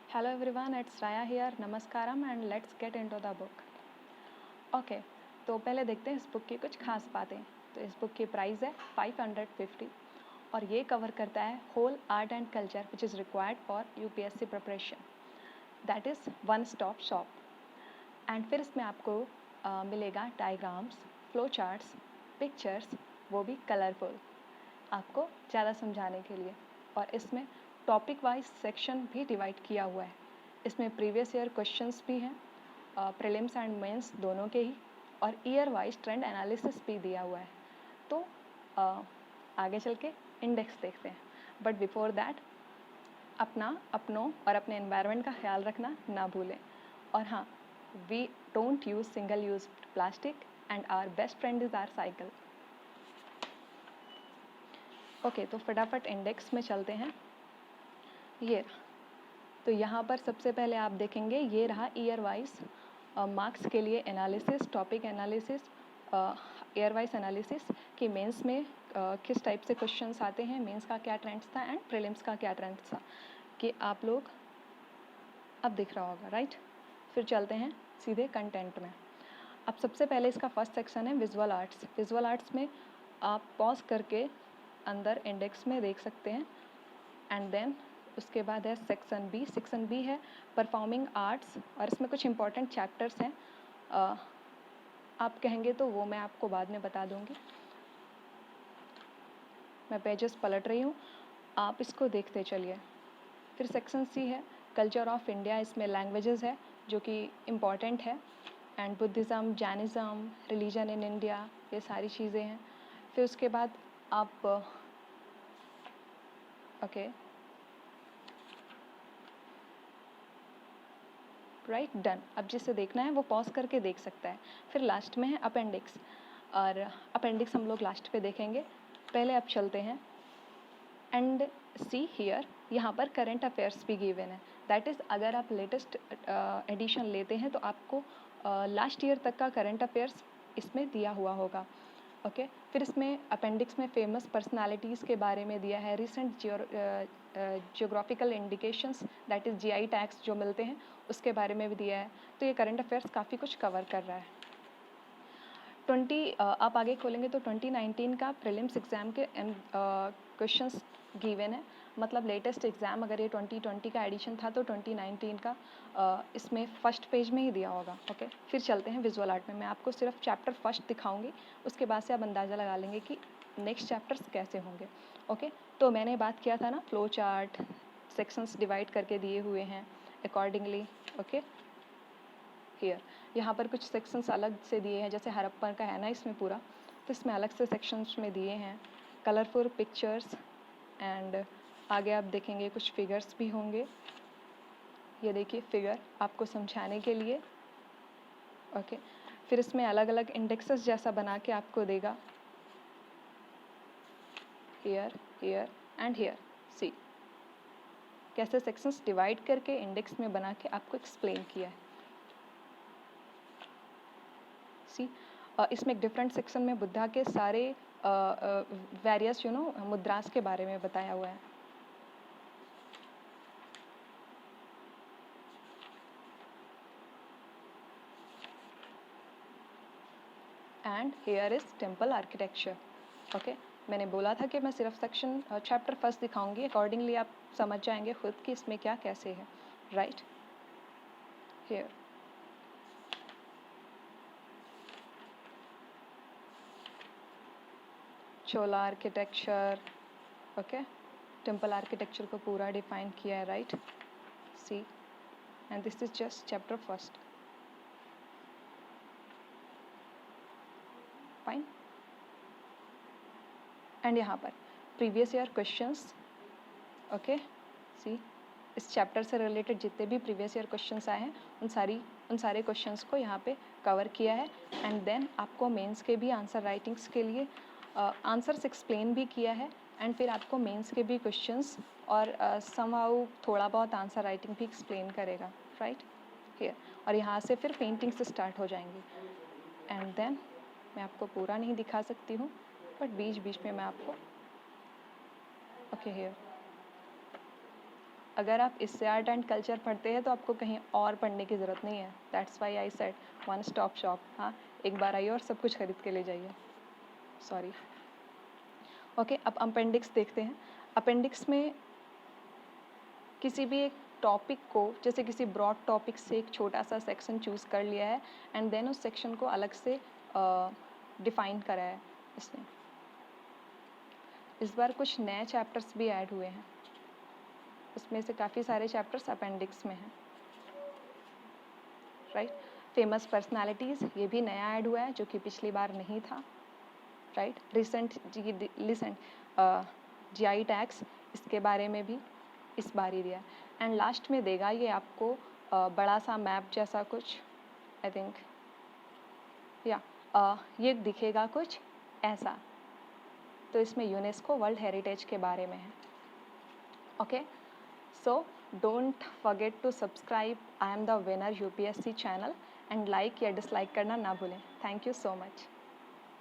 Hello everyone, it's Raya here. Namaskaram and let's get into the book. Okay, तो पहले देखते हैं इस बुक की कुछ खास बातें. तो इस बुक की प्राइस है 550 और ये कवर करता है whole art and culture which is required for UPSC preparation. That is one stop shop. And फिर इसमें आपको मिलेगा डायग्राम्स, फ्लो चार्ट्स, पिक्चर्स, वो भी कलरफुल, आपको ज़्यादा समझाने के लिए. और इसमें टॉपिक वाइज सेक्शन भी डिवाइड किया हुआ है. इसमें प्रीवियस ईयर क्वेश्चंस भी हैं, प्रीलिम्स एंड मेंस दोनों के ही, और ईयर वाइज ट्रेंड एनालिसिस भी दिया हुआ है. तो आगे चल के इंडेक्स देखते हैं. बट बिफोर दैट अपनों और अपने एनवायरनमेंट का ख्याल रखना ना भूलें. और हाँ, we don't use single use plastic and our best friend is our cycle. Okay, तो फटाफट इंडेक्स में चलते हैं. ये तो यहाँ पर सबसे पहले आप देखेंगे ये रहा ईयर वाइज मार्क्स के लिए analysis, topic analysis, year wise analysis कि मेंस में किस टाइप से क्वेश्चंस आते हैं, मेंस का क्या ट्रेंड्स था एंड प्रीलिम्स का क्या ट्रेंड्स था, कि आप लोग अब दिख रहा होगा, राइट. फिर चलते हैं सीधे कंटेंट में. अब सबसे पहले इसका फर्स्ट सेक्शन है विजुअल आर्ट्स. विजुअल आर्ट्स में आप पॉज करके अंदर इंडेक्स में देख सकते हैं. एंड देन उसके बाद है सेक्शन बी. सेक्शन बी है परफॉर्मिंग आर्ट्स और इसमें कुछ इंपॉर्टेंट चैप्टर्स हैं. आप कहेंगे तो वो मैं आपको बाद में बता दूंगी. मैं पेजेस पलट रही हूँ, आप इसको देखते चलिए. फिर सेक्शन सी है कल्चर ऑफ इंडिया. इसमें लैंग्वेजेस है जो कि इम्पॉर्टेंट है, and Buddhism, Jainism, religion in India, ये सारी चीज़ें हैं. फिर उसके बाद आप ओके राइट, डन. अब जिसे देखना है वो पॉज करके देख सकता है. फिर लास्ट में है अपेंडिक्स, और अपेंडिक्स हम लोग लास्ट पे देखेंगे. पहले अब चलते हैं एंड सी हियर. यहाँ पर करंट अफेयर्स भी गिवन है. दैट इज़ अगर आप लेटेस्ट एडिशन लेते हैं तो आपको लास्ट ईयर तक का करंट अफेयर्स इसमें दिया हुआ होगा. ओके फिर इसमें अपेंडिक्स में फेमस पर्सनालिटीज़ के बारे में दिया है, recent geographical indications that is GI tags जो मिलते हैं उसके बारे में भी दिया है. तो ये करंट अफेयर्स काफ़ी कुछ कवर कर रहा है. आप आगे खोलेंगे तो 2019 का प्रीलिम्स एग्ज़ाम के क्वेश्चंस गिवन है. मतलब लेटेस्ट एग्ज़ाम अगर ये 2020 का एडिशन था तो 2019 का इसमें फर्स्ट पेज में ही दिया होगा. ओके फिर चलते हैं विजुअल आर्ट में. मैं आपको सिर्फ चैप्टर फर्स्ट दिखाऊंगी, उसके बाद से आप अंदाज़ा लगा लेंगे कि नेक्स्ट चैप्टर्स कैसे होंगे. ओके तो मैंने बात किया था ना, फ्लो चार्ट, सेक्शंस डिवाइड करके दिए हुए हैं अकॉर्डिंगली. ओके हियर यहाँ पर कुछ सेक्शंस अलग से दिए हैं, जैसे हड़प्पा का है ना इसमें पूरा, तो इसमें अलग से सेक्शंस में दिए हैं. कलरफुल पिक्चर्स एंड आगे आप देखेंगे कुछ फिगर्स भी होंगे. ये देखिए फिगर आपको समझाने के लिए. ओके फिर इसमें अलग अलग इंडेक्सेस जैसा बना के आपको देगा. Here, here and here. See कैसे सेक्शंस डिवाइड करके इंडेक्स में बना के आपको एक्सप्लेन किया है. सी इसमें एक डिफरेंट सेक्शन में बुद्धा के सारे वेरियस मुद्रास के बारे में बताया हुआ है. And here is temple architecture. Okay मैंने बोला था कि मैं सिर्फ सेक्शन चैप्टर फर्स्ट दिखाऊंगी, अकॉर्डिंगली आप समझ जाएंगे खुद कि इसमें क्या कैसे है. Right here Chola architecture. Okay temple architecture को पूरा डिफाइन किया है. Right see and this is just chapter first. Fine. And यहाँ पर previous year questions. Okay see इस चैप्टर से रिलेटेड जितने भी प्रीवियस ईयर क्वेश्चंस आए हैं उन सारे क्वेश्चंस को यहाँ पे कवर किया है. एंड देन आपको मेंस के भी आंसर राइटिंग्स के लिए आंसर्स एक्सप्लेन भी किया है. एंड फिर आपको मेंस के भी क्वेश्चंस और समहाउ थोड़ा बहुत आंसर राइटिंग भी एक्सप्लेन करेगा. राइट हियर और यहाँ से फिर पेंटिंग से स्टार्ट हो जाएंगी. एंड देन मैं आपको पूरा नहीं दिखा सकती हूँ, बट बीच बीच में मैं आपको ओके हियर अगर आप इससे आर्ट एंड कल्चर पढ़ते हैं तो आपको कहीं और पढ़ने की ज़रूरत नहीं है. That's why I said one stop shop. हाँ, एक बार आइए और सब कुछ खरीद के ले जाइए. सॉरी. ओके, अब अपेंडिक्स देखते हैं. अपेंडिक्स में किसी भी एक टॉपिक को, जैसे किसी ब्रॉड टॉपिक से एक छोटा सा सेक्शन चूज़ कर लिया है एंड देन उस सेक्शन को अलग से डिफाइन करा है इसने. इस बार कुछ नए चैप्टर्स भी ऐड हुए हैं. उसमें से काफ़ी सारे चैप्टर्स अपेंडिक्स में हैं. राइट. फेमस पर्सनालिटीज़, ये भी नया ऐड हुआ है जो कि पिछली बार नहीं था. राइट. रिसेंट जीआई टैग्स, इसके बारे में भी इस बार ही दिया. एंड लास्ट में देगा ये आपको बड़ा सा मैप जैसा कुछ, आई थिंक या ये दिखेगा कुछ ऐसा. तो इसमें यूनेस्को वर्ल्ड हेरिटेज के बारे में है. Okay, so don't forget to subscribe I am the winner UPSC channel and like या डिसलाइक करना ना भूलें. Thank you so much.